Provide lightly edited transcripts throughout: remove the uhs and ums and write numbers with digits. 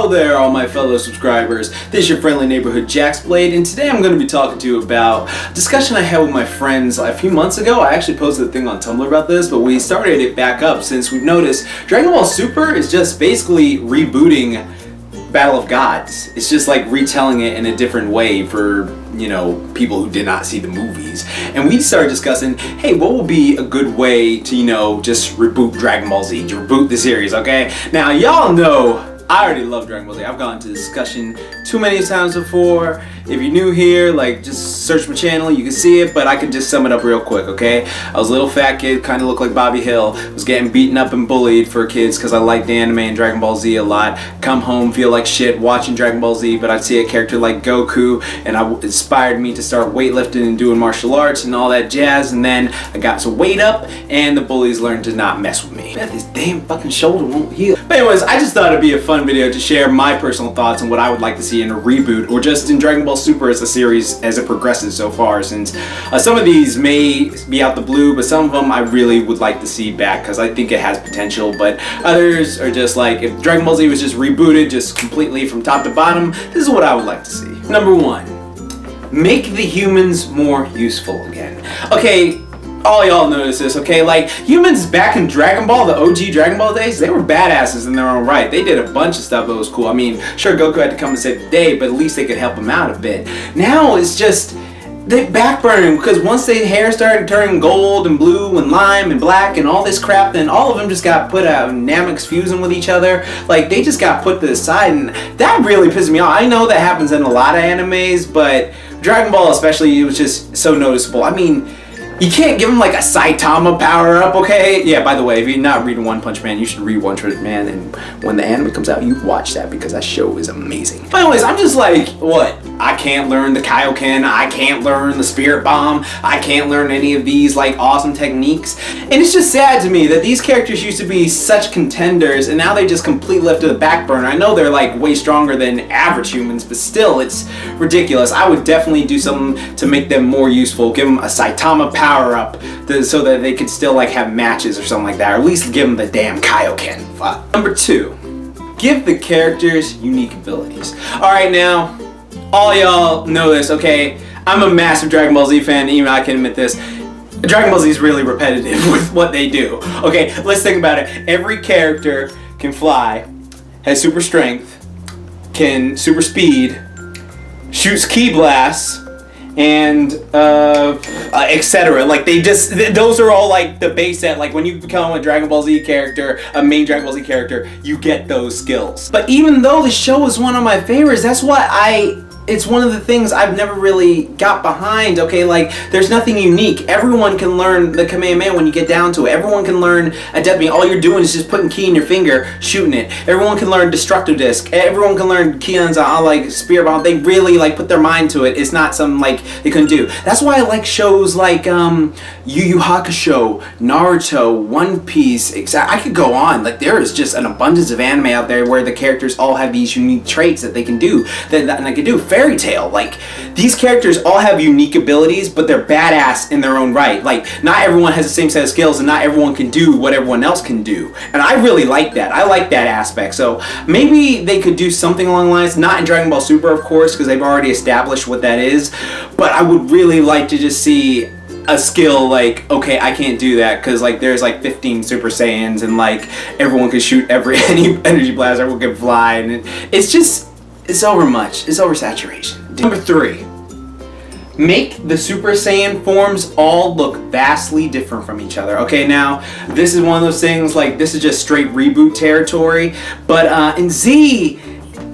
Hello there, all my fellow subscribers. This is your friendly neighborhood Jaxblade, and today I'm going to be talking to you about a discussion I had with my friends a few months ago. I actually posted a thing on Tumblr about this, but we started it back up since we've noticed Dragonball Super is just basically rebooting Battle of Gods. It's just like retelling it in a different way for, you know, people who did not see the movies. And we started discussing, hey, what would be a good way to, you know, just reboot Dragon Ball Z, to reboot the series, okay? Now, y'all know I already love Dragon Ball Z. I've gone to discussion too many times before. If you're new here, like, just search my channel, you can see it, but I can just sum it up real quick, okay? I was a little fat kid, kind of looked like Bobby Hill, was getting beaten up and bullied for kids because I liked the anime and Dragon Ball Z a lot. Come home, feel like shit watching Dragon Ball Z, but I'd see a character like Goku, and it inspired me to start weightlifting and doing martial arts and all that jazz, and then I got to weight up, and the bullies learned to not mess with me. This damn fucking shoulder won't heal. But anyways, I just thought it'd be a fun video to share my personal thoughts on what I would like to see in a reboot, or just in Dragon Ball Super as a series as it progresses so far, since some of these may be out the blue, but some of them I really would like to see back because I think it has potential, but others are just like, if Dragon Ball Z was just rebooted just completely from top to bottom, this is what I would like to see. Number one, make the humans more useful again. Okay, all y'all notice this, okay? Like, humans back in Dragon Ball, the OG Dragon Ball days, they were badasses in their own right. They did a bunch of stuff that was cool. I mean, sure, Goku had to come and save the day, but at least they could help him out a bit. Now it's just, they backburning, because once their hair started turning gold and blue and lime and black and all this crap, then all of them just got put out, Nameks fusing with each other. Like, they just got put to the side, and that really pissed me off. I know that happens in a lot of animes, but Dragon Ball especially, it was just so noticeable. I mean, you can't give him like a Saitama power-up, okay? Yeah, by the way, if you're not reading One Punch Man, you should read One Punch Man, and when the anime comes out, you watch that because that show is amazing. But anyways, I'm just like, what? I can't learn the Kaioken, I can't learn the Spirit Bomb, I can't learn any of these like awesome techniques. And it's just sad to me that these characters used to be such contenders, and now they just completely left to the back burner. I know they're like way stronger than average humans, but still, it's ridiculous. I would definitely do something to make them more useful, give them a Saitama power up so that they could still like have matches or something like that, or at least give them the damn Kaioken. Fuck. Number two, give the characters unique abilities. Alright, now, all y'all know this, okay? I'm a massive Dragon Ball Z fan, even I can admit this. Dragon Ball Z is really repetitive with what they do. Okay, let's think about it. Every character can fly, has super strength, can super speed, shoots ki blasts, and etc. Like, they just, those are all like the base set. Like, when you become a Dragon Ball Z character, a main Dragon Ball Z character, you get those skills. But even though the show is one of my favorites, that's why it's one of the things I've never really got behind, okay? Like, there's nothing unique. Everyone can learn the Kamehameha when you get down to it. Everyone can learn adaptation. All you're doing is just putting ki in your finger, shooting it. Everyone can learn Destructo Disc. Everyone can learn Kion's like Spirit Bomb. They really like put their mind to it. It's not something like they couldn't do. That's why I like shows like Yu Yu Hakusho, Naruto, One Piece. I could go on. Like, there is just an abundance of anime out there where the characters all have these unique traits that they can do. That they can do. Fairy Tail, like, these characters all have unique abilities, but they're badass in their own right. Like, not everyone has the same set of skills, and not everyone can do what everyone else can do. And I really like that. I like that aspect. So maybe they could do something along the lines, not in Dragon Ball Super, of course, because they've already established what that is, but I would really like to just see a skill like, okay, I can't do that because like there's like 15 Super Saiyans, and like everyone can shoot any energy blast, everyone can fly, and it's just, it's overmuch. It's oversaturation. Number three, make the Super Saiyan forms all look vastly different from each other. Okay, now, this is one of those things, like, this is just straight reboot territory, but in Z,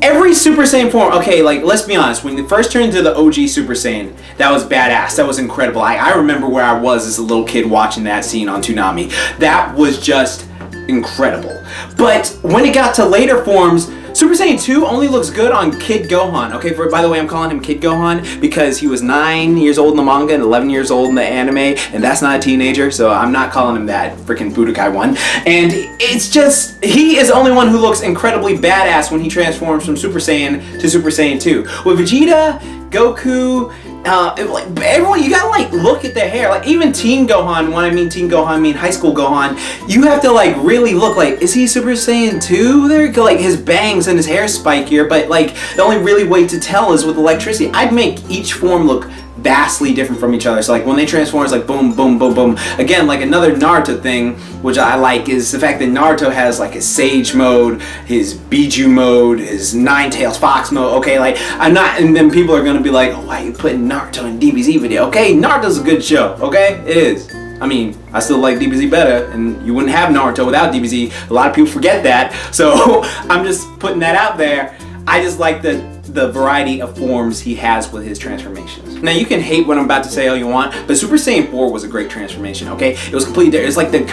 every Super Saiyan form, okay, like, let's be honest, when you first turned into the OG Super Saiyan, that was badass, that was incredible. I remember where I was as a little kid watching that scene on Toonami. That was just incredible. But when it got to later forms, Super Saiyan 2 only looks good on Kid Gohan. Okay, by the way, I'm calling him Kid Gohan because he was 9 years old in the manga and 11 years old in the anime, and that's not a teenager, so I'm not calling him that, freaking Budokai 1. And it's just, he is the only one who looks incredibly badass when he transforms from Super Saiyan to Super Saiyan 2. With Vegeta, Goku, like everyone, you gotta like look at their hair. Like even Teen Gohan, when I mean Teen Gohan, I mean High School Gohan. You have to like really look like, is he Super Saiyan 2 there? Like his bangs and his hair spikier, but like the only really way to tell is with electricity. I'd make each form look vastly different from each other. So like when they transform, it's like boom, boom, boom, boom. Again, like another Naruto thing, which I like, is the fact that Naruto has like his Sage mode, his Biju mode, his Nine Tails Fox mode. Okay, like I'm not, and then people are gonna be like, oh, why are you putting Naruto in DBZ video? Okay, Naruto's a good show. Okay, it is. I mean, I still like DBZ better, and you wouldn't have Naruto without DBZ. A lot of people forget that, so I'm just putting that out there. I just like the variety of forms he has with his transformations. Now you can hate what I'm about to say all you want, but Super Saiyan 4 was a great transformation, okay? It was completely different. It's like the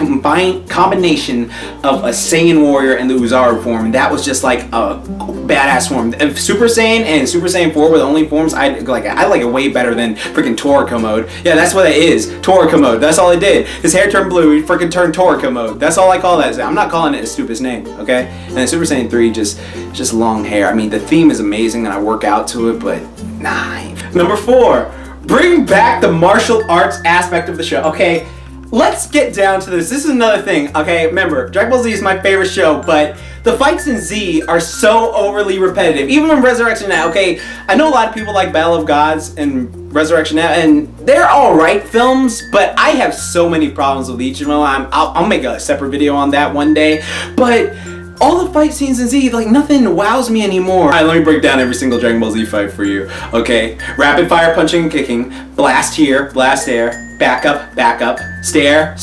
combination of a Saiyan warrior and the Uzaru form, and that was just like a badass form. If Super Saiyan and Super Saiyan 4 were the only forms, I like it way better than freaking Toriko mode. Yeah, that's what it is. Toriko mode. That's all it did. His hair turned blue, he freaking turned Toriko mode. That's all I call that. I'm not calling it a stupid name, okay? And then Super Saiyan 3 just long hair. I mean, the theme is amazing and I work out to it, but nah. Number 4, bring back the martial arts aspect of the show. Okay, let's get down to this. This is another thing, okay? Remember, Dragon Ball Z is my favorite show, but the fights in Z are so overly repetitive. Even in Resurrection Now, okay? I know a lot of people like Battle of Gods and Resurrection Now, and they're alright films, but I have so many problems with each of them. I'll make a separate video on that one day, but all the fight scenes in Z, like nothing wows me anymore. Alright, let me break down every single Dragon Ball Z fight for you. Okay, rapid fire punching and kicking, blast here, blast there, back up, stare,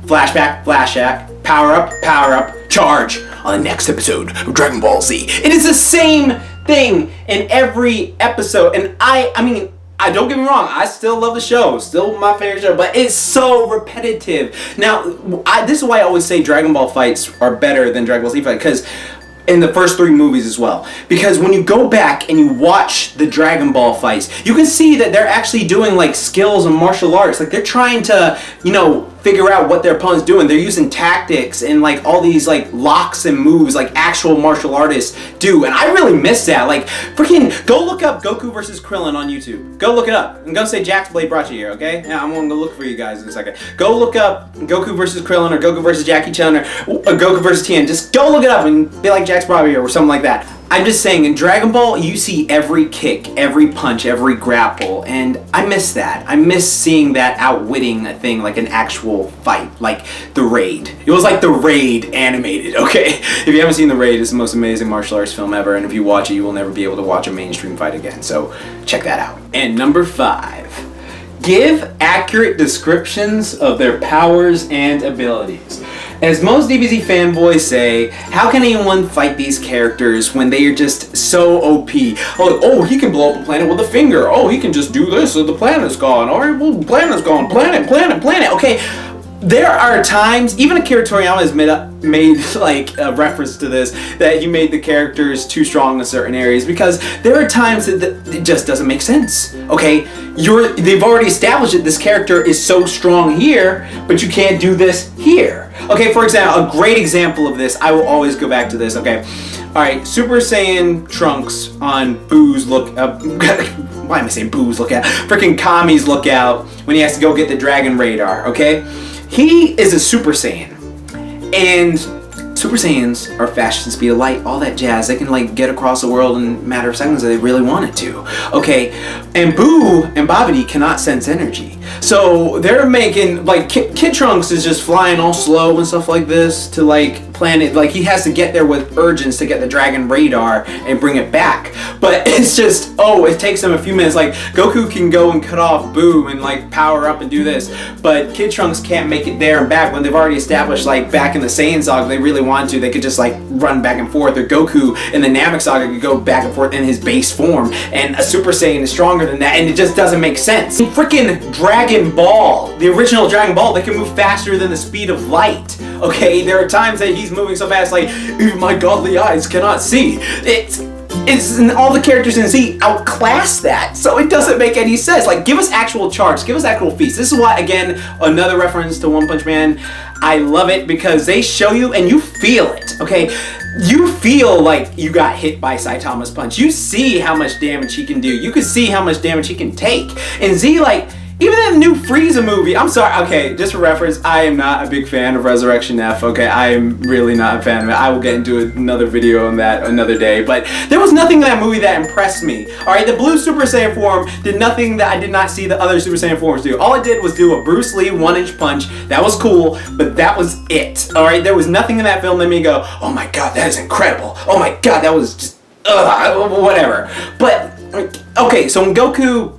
flashback, power up, charge on the next episode of Dragon Ball Z. It is the same thing in every episode, and I mean, don't get me wrong, I still love the show, still my favorite show, but it's so repetitive. Now, this is why I always say Dragon Ball fights are better than Dragon Ball Z fights, because in the first 3 movies as well. Because when you go back and you watch the Dragon Ball fights, you can see that they're actually doing like skills and martial arts. Like they're trying to, you know, figure out what their opponent's doing. They're using tactics and like all these like locks and moves like actual martial artists do. And I really miss that. Like freaking go look up Goku versus Krillin on YouTube. Go look it up. And go say Jax Blade brought you here, okay? Yeah, I'm gonna go look for you guys in a second. Go look up Goku versus Krillin or Goku versus Jackie Chan or Goku versus Tien. Just go look it up and be like Jax brought you here or something like that. I'm just saying, in Dragon Ball, you see every kick, every punch, every grapple, and I miss that. I miss seeing that outwitting a thing like an actual fight, like The Raid. It was like The Raid animated, okay? If you haven't seen The Raid, it's the most amazing martial arts film ever, and if you watch it, you will never be able to watch a mainstream fight again, so check that out. And number 5, give accurate descriptions of their powers and abilities. As most DBZ fanboys say, how can anyone fight these characters when they are just so OP? Oh, he can blow up a planet with a finger. Oh, he can just do this so the planet's gone. Alright, well, the planet's gone. Planet. Okay, there are times, even Akira Toriyama has made like a reference to this, that he made the characters too strong in certain areas because there are times that it just doesn't make sense. Okay, they've already established that this character is so strong here, but you can't do this here. Okay, for example, a great example of this, I will always go back to this, okay? Alright, Super Saiyan Trunks on Boo's why am I saying Boo's lookout? Freaking Kami's lookout when he has to go get the Dragon Radar, okay? He is a Super Saiyan, and Super Saiyans are fast and speed of light, all that jazz. They can like get across the world in a matter of seconds if they really wanted to. Okay, and Boo and Babidi cannot sense energy. So they're making, like, Kid Trunks is just flying all slow and stuff like this to like planet, like he has to get there with urgence to get the Dragon Radar and bring it back. But it's just, it takes them a few minutes. Like Goku can go and cut off Boo and like power up and do this, but Kid Trunks can't make it there and back when they've already established, like back in the Saiyan Saga, they really wanted to, they could just like run back and forth, or Goku in the Namek Saga could go back and forth in his base form, and a Super Saiyan is stronger than that, and it just doesn't make sense. Freaking Dragon Ball, the original Dragon Ball, they can move faster than the speed of light. Okay, there are times that he's moving so fast, like, even my godly eyes cannot see. And all the characters in Z outclass that, so it doesn't make any sense. Like, give us actual charts, give us actual feats. This is why, again, another reference to One Punch Man. I love it because they show you and you feel it, okay? you feel like you got hit by Saitama's punch. You see how much damage he can do. You can see how much damage he can take. And Z, like, even in the new Frieza movie, I'm sorry, okay, just for reference, I am not a big fan of Resurrection F, okay? I am really not a fan of it. I will get into another video on that another day, but there was nothing in that movie that impressed me. Alright, the blue Super Saiyan form did nothing that I did not see the other Super Saiyan forms do. All it did was do a Bruce Lee 1-inch punch. That was cool, but that was it. Alright, there was nothing in that film that made me go, oh my god, that is incredible. Oh my god, that was just, whatever. But, okay, so when Goku,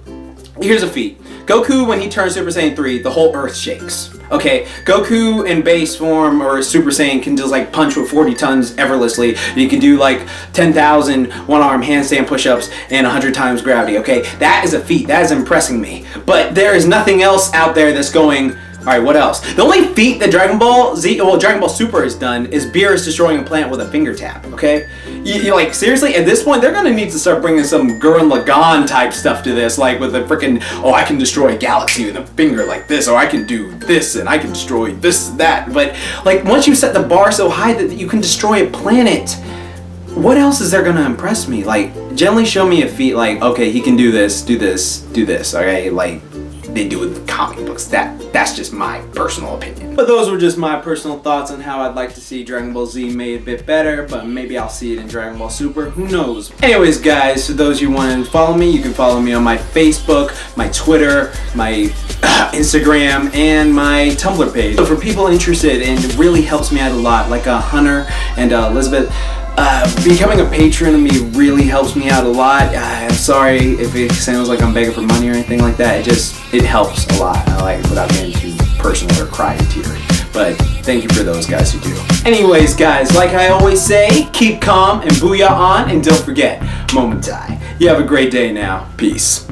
here's a feat. Goku, when he turns Super Saiyan 3, the whole earth shakes. Okay, Goku in base form or Super Saiyan can just like punch with 40 tons effortlessly. You can do like 10,000 one-arm handstand push-ups and 100 times gravity. Okay, that is a feat. That is impressing me. But there is nothing else out there that's going, alright, what else? The only feat that Dragon Ball Super has done is Beerus destroying a plant with a finger tap, okay? You like, seriously, at this point, they're gonna need to start bringing some Gurren Lagann type stuff to this, like with the freaking, oh, I can destroy a galaxy with a finger like this, or I can do this, and I can destroy this, that. But, like, once you set the bar so high that you can destroy a planet, what else is there gonna impress me? Like, generally show me a feat like, okay, he can do this, okay? Like, they do with comic books. That's just my personal opinion. But those were just my personal thoughts on how I'd like to see Dragon Ball Z made a bit better, but maybe I'll see it in Dragon Ball Super, who knows. Anyways guys, for those of you who want to follow me, you can follow me on my Facebook, my Twitter, my Instagram, and my Tumblr page. So for people interested, and it really helps me out a lot, like Hunter and Elizabeth, becoming a patron of me really helps me out a lot. I'm sorry if it sounds like I'm begging for money or anything like that. It helps a lot. I like it without getting too personal or cry and teary. But thank you for those guys who do. Anyways, guys, like I always say, keep calm and booyah on, and don't forget, Momentai. You have a great day now. Peace.